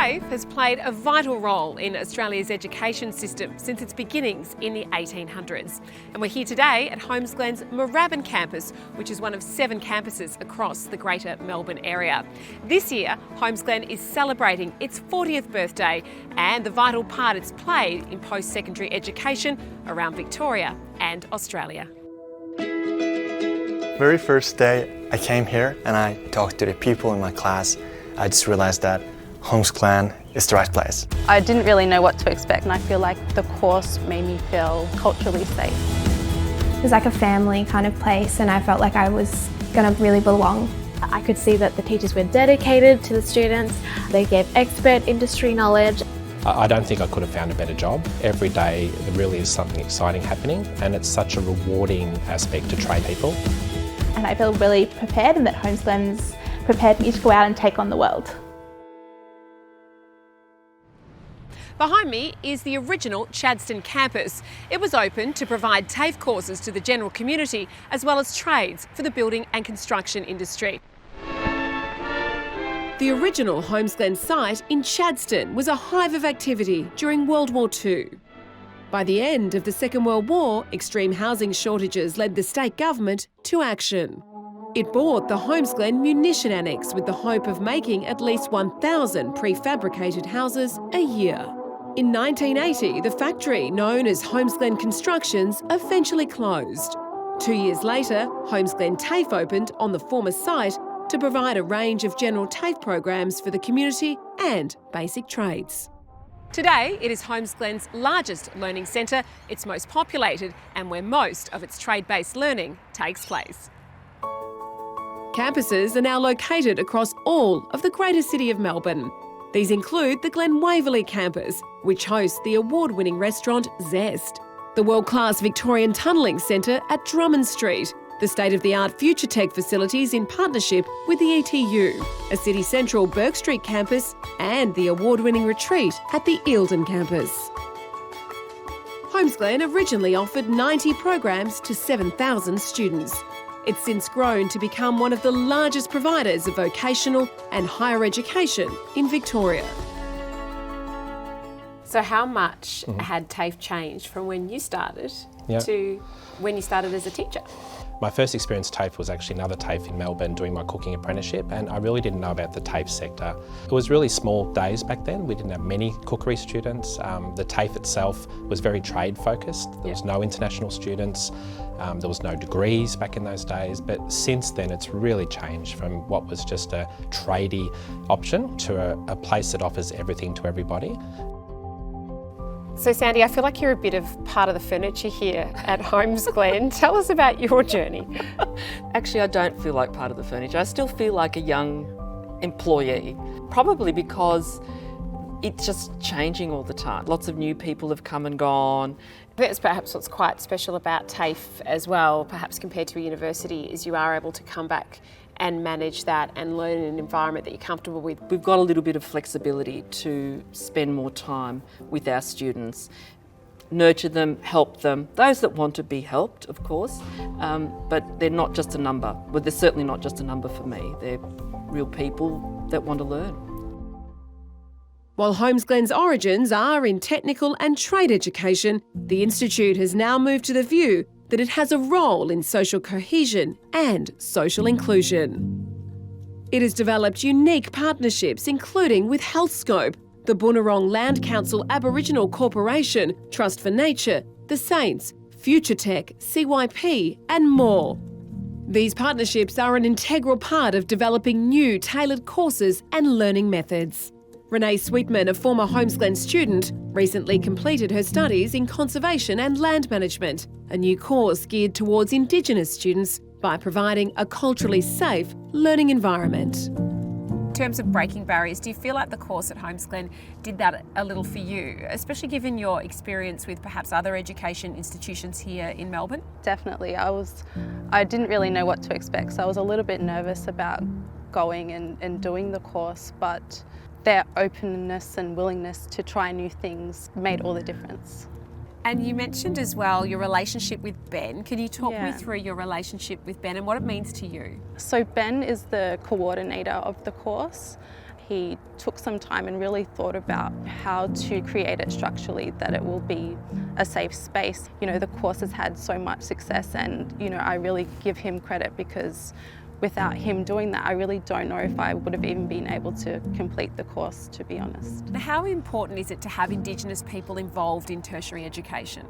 TAFE has played a vital role in Australia's education system since its beginnings in the 1800s. And we're here today at Holmesglen's Moorabbin campus, which is one of 7 campuses across the Greater Melbourne area. This year, Holmesglen is celebrating its 40th birthday and the vital part it's played in post-secondary education around Victoria and Australia. Very first day I came here and I talked to the people in my class, I just realised that Holmesglen is the right place. I didn't really know what to expect, and I feel like the course made me feel culturally safe. It was like a family kind of place, and I felt like I was going to really belong. I could see that the teachers were dedicated to the students. They gave expert industry knowledge. I don't think I could have found a better job. Every day there really is something exciting happening, and it's such a rewarding aspect to train people. And I feel really prepared, and that Holmesglen's prepared me to go out and take on the world. Behind me is the original Chadstone campus. It was opened to provide TAFE courses to the general community as well as trades for the building and construction industry. The original Holmesglen site in Chadstone was a hive of activity during World War II. By the end of the Second World War, extreme housing shortages led the state government to action. It bought the Holmesglen munition annex with the hope of making at least 1,000 prefabricated houses a year. In 1980, the factory, known as Holmesglen Constructions, eventually closed. 2 years later, Holmesglen TAFE opened on the former site to provide a range of general TAFE programs for the community and basic trades. Today, it is Holmesglen's largest learning centre, its most populated, and where most of its trade-based learning takes place. Campuses are now located across all of the greater city of Melbourne. These include the Glen Waverley campus, which hosts the award-winning restaurant Zest, the world-class Victorian Tunnelling Centre at Drummond Street, the state-of-the-art Future Tech facilities in partnership with the ETU, a City Central Bourke Street campus, and the award-winning retreat at the Eildon campus. Holmesglen originally offered 90 programs to 7,000 students. It's since grown to become one of the largest providers of vocational and higher education in Victoria. So how much had TAFE changed from when you started to when you started as a teacher? My first experience TAFE was actually another TAFE in Melbourne doing my cooking apprenticeship, and I really didn't know about the TAFE sector. It was really small days back then. We didn't have many cookery students. The TAFE itself was very trade focused. There was no international students. There was no degrees back in those days, but since then it's really changed from what was just a tradie option to a place that offers everything to everybody. So Sandy, I feel like you're a bit of part of the furniture here at Holmesglen. Tell us about your journey. Actually, I don't feel like part of the furniture. I still feel like a young employee, probably because it's just changing all the time. Lots of new people have come and gone. That's perhaps what's quite special about TAFE as well, perhaps compared to a university, is you are able to come back and manage that and learn in an environment that you're comfortable with. We've got a little bit of flexibility to spend more time with our students, nurture them, help them, those that want to be helped, of course, but they're not just a number. Well, they're certainly not just a number for me. They're real people that want to learn. While Holmesglen's origins are in technical and trade education, the Institute has now moved to the view that it has a role in social cohesion and social inclusion. It has developed unique partnerships, including with HealthScope, the Boonwurrung Land Council Aboriginal Corporation, Trust for Nature, the Saints, Future Tech, CYP, and more. These partnerships are an integral part of developing new tailored courses and learning methods. Renee Sweetman, a former Holmesglen student, recently completed her studies in conservation and land management, a new course geared towards Indigenous students by providing a culturally safe learning environment. In terms of breaking barriers, do you feel like the course at Holmesglen did that a little for you, especially given your experience with perhaps other education institutions here in Melbourne? Definitely. I didn't really know what to expect, so I was a little bit nervous about going and doing the course, but their openness and willingness to try new things made all the difference. And you mentioned as well your relationship with Ben. Can you talk me through your relationship with Ben and what it means to you? So Ben is the coordinator of the course. He took some time and really thought about how to create it structurally that it will be a safe space. You know, the course has had so much success, and you know, I really give him credit, because without him doing that, I really don't know if I would have even been able to complete the course, to be honest. How important is it to have Indigenous people involved in tertiary education?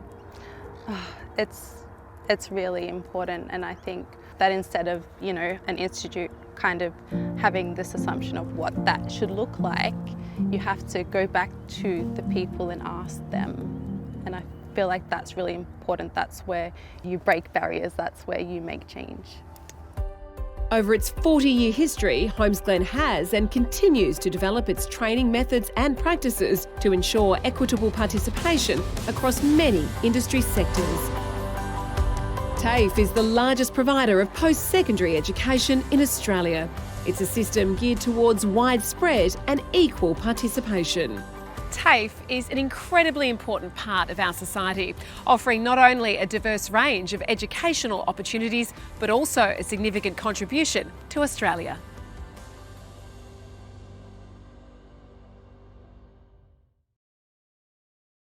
It's really important, and I think that instead of, you know, an institute kind of having this assumption of what that should look like, you have to go back to the people and ask them. And I feel like that's really important. That's where you break barriers, that's where you make change. Over its 40-year history, Holmesglen has and continues to develop its training methods and practices to ensure equitable participation across many industry sectors. TAFE is the largest provider of post-secondary education in Australia. It's a system geared towards widespread and equal participation. TAFE is an incredibly important part of our society, offering not only a diverse range of educational opportunities, but also a significant contribution to Australia.